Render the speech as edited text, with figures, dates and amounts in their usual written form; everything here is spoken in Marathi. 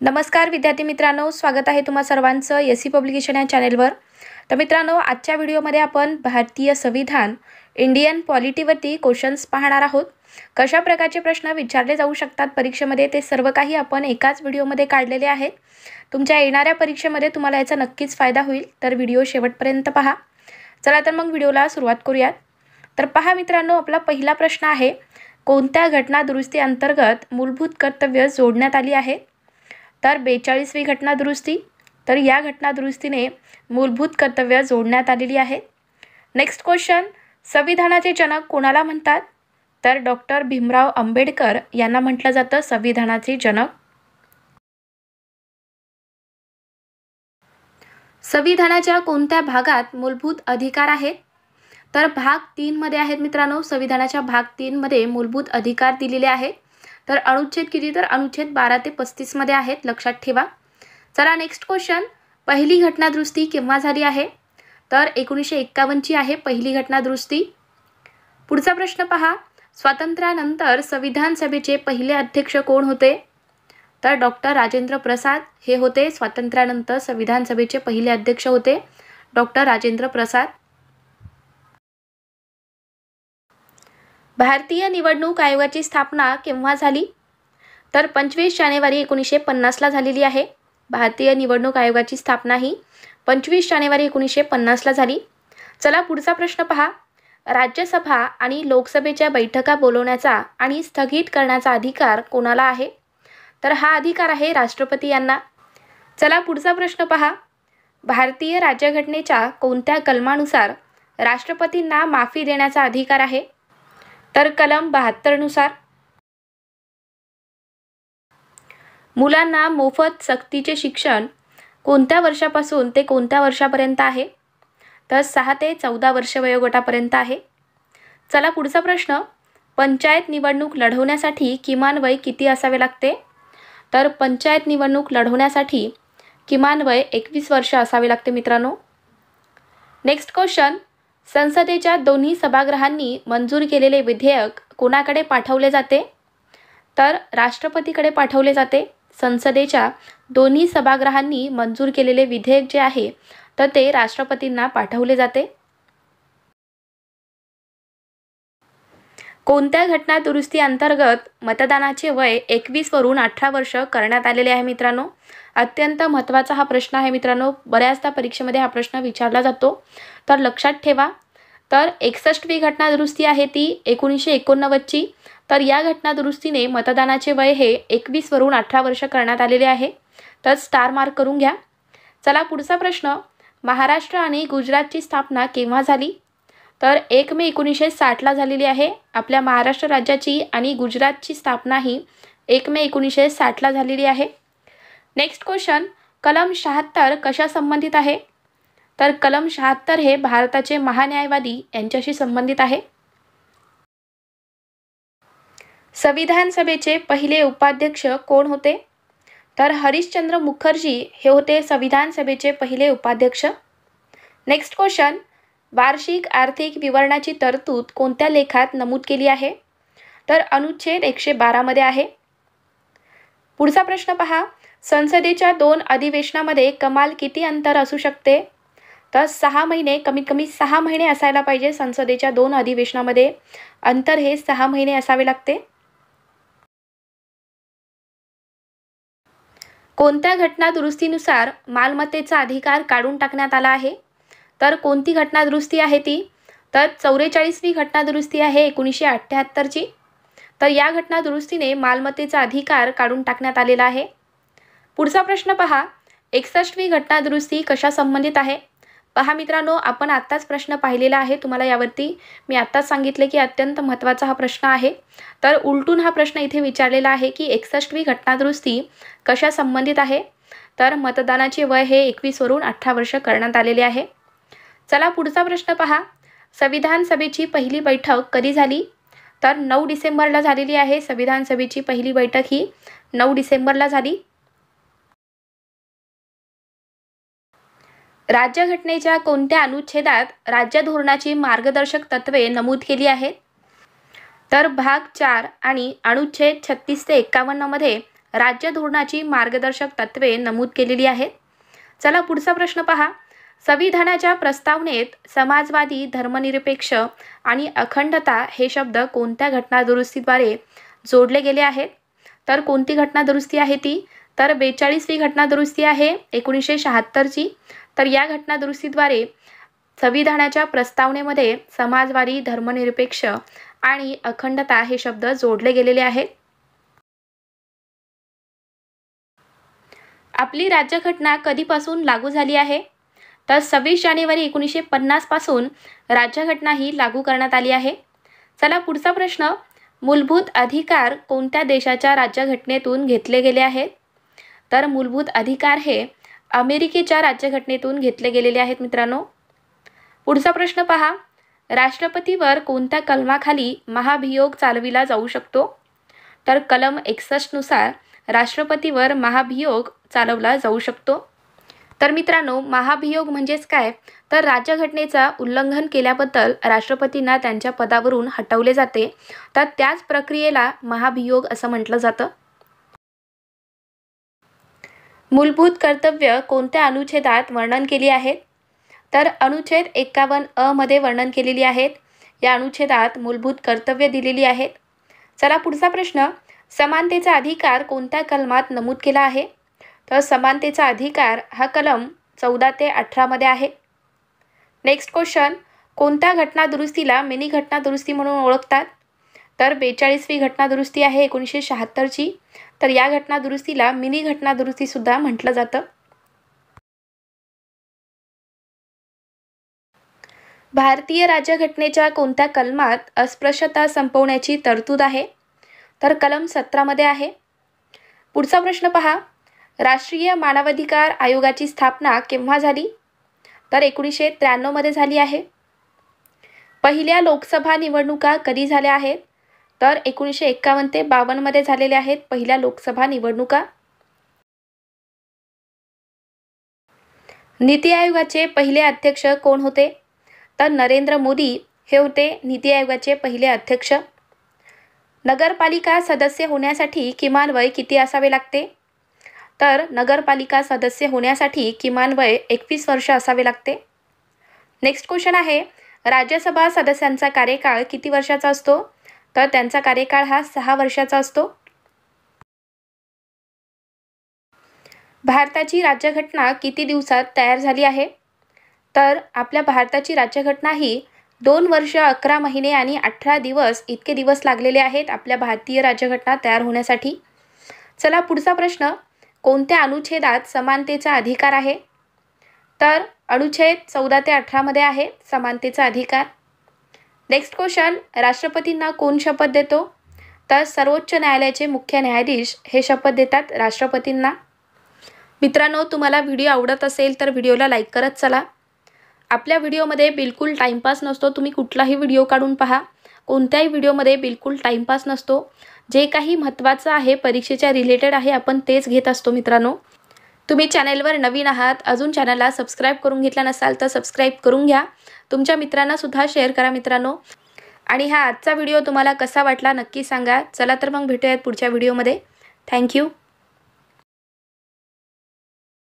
नमस्कार विद्यार्थी मित्रांनो, स्वागत आहे तुम्हा सर्वांचं एससी पब्लिकेशन या चॅनेलवर। तर मित्रांनो, आजच्या व्हिडिओमध्ये आपण भारतीय संविधान इंडियन पॉलिटीवरती क्वेश्चन्स पाहणार आहोत। कशा प्रकारचे प्रश्न विचारले जाऊ शकतात परीक्षेमध्ये ते सर्व काही आपण एकाच व्हिडिओमध्ये काढलेले आहेत। तुमच्या येणाऱ्या परीक्षेमध्ये तुम्हाला याचा नक्कीच फायदा होईल, तर व्हिडिओ शेवटपर्यंत पहा। चला तर मग व्हिडिओला सुरुवात करूयात। तर पहा मित्रांनो, आपला पहिला प्रश्न आहे, कोणत्या घटना दुरुस्ती अंतर्गत मूलभूत कर्तव्य जोडण्यात आली आहे? तर 42वी घटना दुरुस्ती। तर या घटना दुरुस्तीने मूलभूत कर्तव्य जोडण्यात आलेली आहे। नेक्स्ट क्वेश्चन, संविधानाचे जनक कोणाला म्हणतात? तर डॉक्टर भीमराव आंबेडकर यांना म्हटलं जातं संविधानाचे जनक। संविधानाच्या कोणत्या भागात मूलभूत अधिकार आहेत? तर भाग 3 मध्ये आहेत मित्रांनो। संविधानाच्या भाग 3 मध्ये मूलभूत अधिकार दिलेले आहेत। तर अनुच्छेद किती? तर अनुच्छेद 12 ते 35 मध्ये आहेत, लक्षात ठेवा। चला नेक्स्ट क्वेश्चन, पहिली घटना दुरुस्ती केव्हा झाली आहे? तर 1951 ची आहे पहिली घटना दुरुस्ती। पुढचा प्रश्न पहा, स्वातंत्र्यानंतर संविधान सभेचे पहिले अध्यक्ष कोण होते? तर डॉक्टर राजेंद्र प्रसाद हे होते स्वातंत्र्यानंतर संविधान सभेचे पहिले अध्यक्ष होते डॉक्टर राजेंद्र प्रसाद। भारतीय निवडणूक आयोगाची स्थापना केव्हा झाली? तर 25 जानेवारी 1950 ला झालेली आहे। भारतीय निवडणूक आयोगाची स्थापना ही 25 जानेवारी 1950 ला झाली। चला पुढचा प्रश्न पहा, राज्यसभा आणि लोकसभेच्या बैठका बोलवण्याचा आणि स्थगित करण्याचा अधिकार कोणाला आहे? तर हा अधिकार आहे राष्ट्रपती यांना। चला पुढचा प्रश्न पहा, भारतीय राज्यघटनेच्या कोणत्या कलमानुसार राष्ट्रपतींना माफी देण्याचा अधिकार आहे? तर कलम 72 नुसार। मुलांना मोफत सक्तीचे शिक्षण कोणत्या वर्षापासून ते कोणत्या वर्षापर्यंत आहे? तर 6 ते 14 वर्ष वयोगटापर्यंत आहे। चला पुढचा प्रश्न, पंचायत निवडणूक लढवण्यासाठी किमान वय किती असावे लागते? तर पंचायत निवडणूक लढवण्यासाठी किमान वय 21 वर्ष असावे लागते मित्रांनो। नेक्स्ट क्वेश्चन, संसदेच्या दोन्ही सभागृहांनी मंजूर केलेले विधेयक कोणाकडे पाठवले जाते? तर राष्ट्रपतीकडे पाठवले जाते। संसदेच्या दोन्ही सभागृहांनी मंजूर केलेले विधेयक जे आहे तर ते राष्ट्रपतींना पाठवले जाते। कोणत्या घटना दुरुस्ती अंतर्गत मतदानाचे वय 21 वरून 18 वर्ष करण्यात आलेले आहे मित्रांनो? अत्यंत महत्त्वाचा हा प्रश्न आहे मित्रांनो, बऱ्याचदा परीक्षेमध्ये हा प्रश्न विचारला जातो, तर लक्षात ठेवा। तर 61वी घटना दुरुस्ती आहे ती 1989 ची। तर या घटना दुरुस्तीने मतदानाचे वय हे 21 वरून 18 वर्ष करण्यात आलेले आहे, तर स्टार मार्क करून घ्या। चला पुढचा प्रश्न, महाराष्ट्र आणि गुजरातची स्थापना केव्हा झाली? तर 1 मे 1960 ला झालेली आहे। आपल्या महाराष्ट्र राज्याची आणि गुजरातची स्थापना ही 1 मे 1960 ला झालेली आहे। नेक्स्ट क्वेश्चन, कलम 76 कशा संबंधित आहे? तर कलम 76 हे भारताचे महान्यायवादी यांच्याशी संबंधित आहे। संविधान सभेचे पहिले उपाध्यक्ष कोण होते? तर हरिश्चंद्र मुखर्जी हे होते संविधान सभेचे पहिले उपाध्यक्ष। नेक्स्ट क्वेश्चन, वार्षिक आर्थिक विवरणाची तरतूद कोणत्या लेखात नमूद केली आहे? तर अनुच्छेद 112 मध्ये आहे। पुढचा प्रश्न पहा, संसदेच्या 2 अधिवेशनामध्ये कमाल किती अंतर असू शकते? तर 6 महिने, कमीत कमी 6 महिने असायला पाहिजे। संसदेच्या 2 अधिवेशनामध्ये अंतर हे 6 महिने असावे लागते। कोणत्या घटना दुरुस्तीनुसार मालमत्तेचा अधिकार काढून टाकण्यात आला आहे? तर कोणती घटना दुरुस्ती आहे ती? तर 44वी घटना दुरुस्ती आहे 1978 ची। तर या घटना दुरुस्तीने मालमत्तेचा अधिकार काढून टाकण्यात आलेला आहे। पुढचा प्रश्न पहा, 61वी घटना दुरुस्ती कशा संबंधित आहे? पहा मित्रांनो, आपण आत्ताच प्रश्न पाहिलेला आहे, तुम्हाला यावरती मी आत्ताच सांगितले की अत्यंत महत्त्वाचा हा प्रश्न आहे। तर उलटून हा प्रश्न इथे विचारलेला आहे की 61वी घटना दुरुस्ती कशा संबंधित आहे? तर मतदानाचे वय हे 21 वरून 18 वर्ष करण्यात आलेले आहे। चला पुढचा प्रश्न पहा, संविधान सभेची पहिली बैठक कधी झाली? तर 9 डिसेंबरला झालेली आहे। संविधान सभेची पहिली बैठक ही 9 डिसेंबरला झाली। राज्यघटनेच्या कोणत्या अनुच्छेदात राज्य धोरणाची मार्गदर्शक तत्त्वे नमूद केली आहेत? तर भाग 4 आणि अनुच्छेद 36 ते 51 मध्ये राज्य धोरणाची मार्गदर्शक तत्त्वे नमूद केलेली आहेत? चला पुढचा प्रश्न पहा. संविधानाच्या प्रस्तावनेत समाजवादी, धर्मनिरपेक्ष आणि अखंडता हे शब्द कोणत्या घटनादुरुस्तीद्वारे जोडले गेले आहेत? तर कोणती घटनादुरुस्ती आहे ती? तर 42वी घटनादुरुस्ती आहे 1976ची. तर या घटनादुरुस्तीद्वारे संविधानाच्या प्रस्तावनेमध्ये समाजवादी, धर्मनिरपेक्ष आणि अखंडता हे शब्द जोडले गेलेले आहेत. आपली राज्यघटना कधीपासून लागू झाली आहे? तर 26 जानेवारी 1950 पासून राज्यघटना ही लागू करण्यात आली आहे. चला पुढचा प्रश्न. मूलभूत अधिकार कोणत्या देशाच्या राज्यघटनेतून घेतले गेले आहेत? तर मूलभूत अधिकार हे अमेरिकेच्या राज्यघटनेतून घेतले गेलेले आहेत मित्रांनो. पुढचा प्रश्न पहा. राष्ट्रपतीवर कोणत्या कलमाखाली महाभियोग चालविला जाऊ शकतो? तर कलम 61 नुसार राष्ट्रपतीवर महाभियोग चालवला जाऊ शकतो. तर मित्रांनो, महाभियोग म्हणजेच काय? तर राज्यघटनेचा उल्लंघन केल्याबद्दल राष्ट्रपतींना त्यांच्या पदावरून हटवले जाते. तर त्याच प्रक्रियेला महाभियोग असं म्हटलं जातं. मूलभूत कर्तव्य कोणत्या अनुच्छेदात वर्णन केली आहेत? तर अनुच्छेद 51 मध्ये वर्णन केलेली आहेत. या अनुच्छेदात मूलभूत कर्तव्य दिलेली आहेत. चला पुढचा प्रश्न. समानतेचा अधिकार कोणत्या कलमात नमूद केला आहे? तर समानतेचा अधिकार हा कलम 14 ते 18 मध्ये आहे. Next question. कोणत्या घटनादुरुस्तीला मिनी घटनादुरुस्ती म्हणून ओळखतात? तर 42वी घटनादुरुस्ती आहे 1976ची. तर या घटनादुरुस्तीला मिनी घटनादुरुस्ती सुद्धा म्हटलं जातं. भारतीय राज्यघटनेच्या कोणत्या कलमात अस्पृश्यता संपवण्याची तरतूद आहे? तर कलम 17 मध्ये आहे. पुढचा प्रश्न पहा. राष्ट्रीय मानवाधिकार आयोगाची स्थापना केव्हा झाली? तर 1993 मध्ये झाली आहे. पहिल्या लोकसभा निवडणुका कधी झाल्या आहेत? तर 1951 ते 52 मध्ये झालेल्या आहेत पहिल्या लोकसभा निवडणुका. नीती आयोगाचे पहिले अध्यक्ष कोण होते? तर नरेंद्र मोदी हे होते नीती आयोगाचे पहिले अध्यक्ष. नगरपालिका सदस्य होण्यासाठी किमान वय किती असावे लागते? तर नगरपालिका सदस्य होण्यासाठी किमान वय 21 वर्ष असावे लागते. नेक्स्ट क्वेश्चन आहे. राज्यसभा सदस्यांचा कार्यकाळ किती वर्षाचा असतो? तर त्यांचा कार्यकाळ हा 6 वर्षाचा असतो. भारताची राज्यघटना किती दिवसात तयार झाली आहे? तर आपल्या भारताची राज्यघटना ही 2 वर्ष 11 महिने आणि 18 दिवस इतके दिवस लागलेले आहेत आपल्या भारतीय राज्यघटना तयार होण्यासाठी. चला पुढचा प्रश्न. कोणत्या अनुच्छेदात समानतेचा अधिकार आहे? तर अनुच्छेद 14 ते 18 मध्ये आहे समानतेचा अधिकार. Next question. राष्ट्रपतींना कोण शपथ देतो? तर सर्वोच्च न्यायालयाचे मुख्य न्यायाधीश हे शपथ देतात राष्ट्रपतींना. मित्रांनो, तुम्हाला व्हिडिओ आवडत असेल तर व्हिडिओला लाईक करत चला. आपल्या व्हिडिओमध्ये बिलकुल टाईमपास नसतो. तुम्ही कुठलाही व्हिडिओ काढून पहा. कोणत्याही व्हिडिओमध्ये बिलकुल टाईमपास नसतो. जे काही महत्त्वाचं आहे परीक्षेच्या रिलेटेड आहे आपण तेच घेत असतो मित्रांनो. तुम्ही चॅनलवर नवीन आहात, अजून चॅनलला सबस्क्राईब करून घेतला नसाल तर सबस्क्राईब करून घ्या. तुमच्या मित्रांनासुद्धा शेअर करा मित्रांनो. आणि हा आजचा व्हिडिओ तुम्हाला कसा वाटला नक्की सांगा. चला तर मग भेटूयात पुढच्या व्हिडिओमध्ये. थँक्यू.